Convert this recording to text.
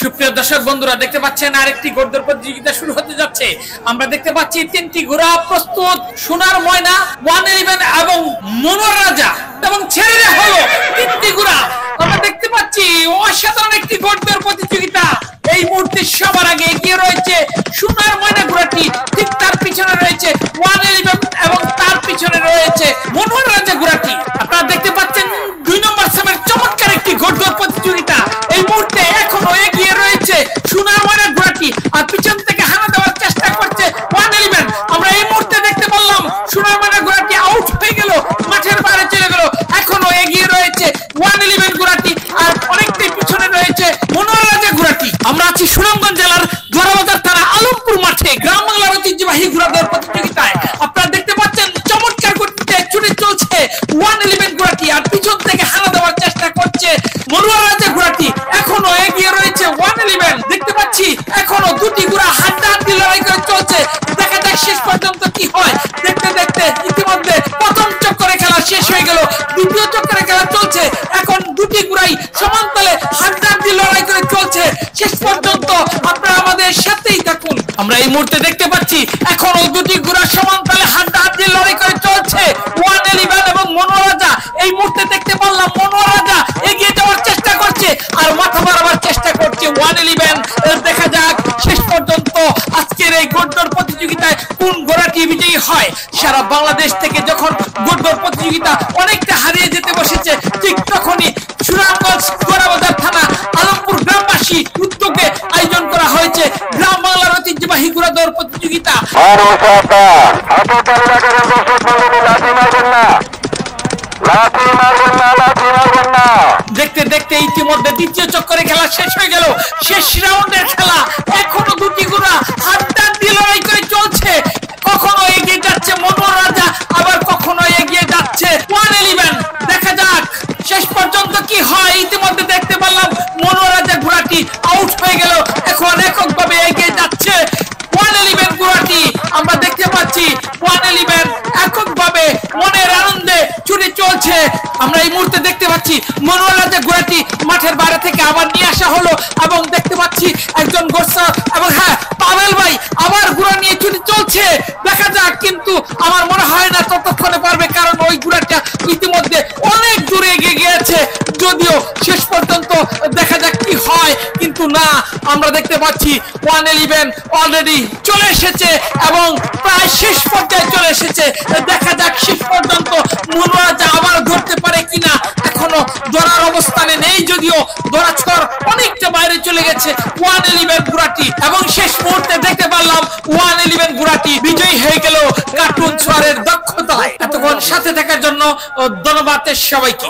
সুপ্রিয় দর্শক বন্ধুরা দেখতে পাচ্ছেন আরেকটি ঘোড়দৌড় প্রতিযোগিতা শুরু হতে যাচ্ছে। আমরা দেখতে পাচ্ছি তিনটি ঘোড়া প্রস্তুত, সোনার ময়না, 111 এবং মনোর রাজা, এবং ছেড়ে হলো তিনটি ঘোড়া। আমরা দেখতে পাচ্ছি অসাধারণ একটি ঘোড়দৌড় প্রতিযোগিতা। এই মুহূর্তে সবার আগে এগিয়ে রয়েছে সোনার ময়না ঘোড়াটি, ঠিক তার পিছনে রয়েছে 111 এবং তার পিছনে রয়েছে মনোর রাজা ঘোড়াটি। আপনারা দেখতে পাচ্ছেন 2 নম্বর সামের চমৎকার একটি ঘোড়দৌড় প্রতিযোগিতা। এই মুহূর্তে এখনো এগিয়ে রয়েছে সোনার ময়না ঘোড়াটি, আর পিছন থেকে হানা দেওয়ার চেষ্টা করছে 111। আমরা এই মুহূর্তে দেখতে পারলাম সোনার ময়না ঘোড়াটি আউট হয়ে গেল, মাঠের বাইরে চলে গেল। এখনো এগিয়ে রয়েছে 111 ঘোড়াটি, আর অনেকটাই পিছনে রয়েছে মনোর রাজা ঘোড়াটি। আমরা আছি সুনামগঞ্জ জেলার জোড়াবাজার থানা আলমপুর মাঠে গ্রাম বাংলার ঐতিহ্যবাহী ঘোড়াদৌড় প্রতিযোগিতায়। আপনারা দেখতে পাচ্ছেন চমৎকার গতিতে ছুটে চলছে 111 ঘোড়াটি, আর পিছন থেকে হানা দেওয়ার চেষ্টা করছে মনোর রাজা ঘোড়াটি। এখনো এগিয়ে রয়েছে 111। দেখতে পাচ্ছি এখনো দুটি ঘোড়া হাড্ডাহাড্ডি লড়াই করে চলছে। দেখা যাক শেষ পর্যন্ত কি হয়। দেখতে দেখতে ইতিমধ্যে প্রথম চক্করে খেলা শেষ হয়ে গেল, দ্বিতীয় চক্করে খেলা চলছে। এখন দুটি ঘোড়াই সমান্তরালে হাড্ডাহাড্ডি লড়াই করে চলছে। শেষ পর্যন্ত আপনারা আমাদের সাথেই থাকুন। আমরা এই মুহূর্তে দেখতে পাচ্ছি এখনো দুটি ঘোড়া সমান্তরালে হাড্ডাহাড্ডি লড়াই করে চলছে 111 এবং মনোর রাজা। এই মুহূর্তে দেখতে পারলাম মনোর রাজা এগিয়ে যাওয়ার চেষ্টা করছে আর মাথা মারাবার চেষ্টা করছে 111। দেখা যাক শেষ পর্যন্ত আজকের এই ঘোড়দৌড় প্রতিযোগিতায় কোন ঘোড়াটি বিজয়ী হয়। সারা বাংলাদেশ থেকে যখন ঘোড়দৌড় প্রতিযোগিতা অনেকটা হারিয়ে যেতে বসেছে, ঠিক তখনই সুনামগঞ্জ জোড়াবাজার থানা আলমপুর গ্রামবাসী উদ্যোগে আয়োজন করা হয়েছে গ্রাম বাংলার ঐতিহ্যবাহী ঘোড়াদৌড় প্রতিযোগিতা। দেখতে দেখতে ইতিমধ্যে দ্বিতীয় চক্করে খেলা শেষ হয়ে গেল। শেষ রাউন্ডের খেলা, এখনো দুটি ঘোড়া হাড্ডাহাড্ডি লড়াই করে চলছে। কখনো এগিয়ে যাচ্ছে মনোর রাজা, আবার কখনো এগিয়ে যাচ্ছে 111। দেখা যাক শেষ পর্যন্ত কি হয়। ইতিমধ্যে দেখতে পারলাম মনোর রাজা ঘোড়াটি আউট হয়ে গেল। এখন এককভাবে এগিয়ে যাচ্ছে 111 ঘোড়াটি। আমরা দেখতে পাচ্ছি 111 এককভাবে মনের আনন্দে ছুটে চলছে। আমরা এই মুহূর্তে দেখতে পাচ্ছি মনোর রাজা ঘোড়াটি মাঠের বাইরে থেকে আবার নিয়ে আসা হলো, এবং দেখতে পাচ্ছি একজন গোসা এবং হ্যাঁ পাবেল ভাই আবার ঘোড়া নিয়ে ছুটে চলছে। দেখা যাক, কিন্তু আমার মনে হয় না ততক্ষণে পারবে, কারণ ওই ঘোড়াটা ইতিমধ্যে অনেক দূরে এগিয়ে গিয়েছে। যদিও শেষ পর্যন্ত দেখা যাক কি হয়, কিন্তু না, আমরা দেখতে পাচ্ছি 111 অলরেডি চলে এসেছে এবং প্রায় শেষ পর্যায়ে চলে এসেছে। দেখা যাক শেষ পর্যন্ত মনোর রাজা আবার ধরতে পারে কিনা। এখনো ধরার অবস্থানে নেই, যদিও ধরার ছড় অনেকটা বাইরে চলে গেছে 111 ঘোড়াটি, এবং শেষ মুহূর্তে দেখতে পারলাম 111 ঘোড়াটি বিজয়ী হয়ে গেল কার্টুন ছোঁয়ারের দক্ষতায়। এতক্ষণ সাথে থাকার জন্য ধন্যবাদ সবাইকে।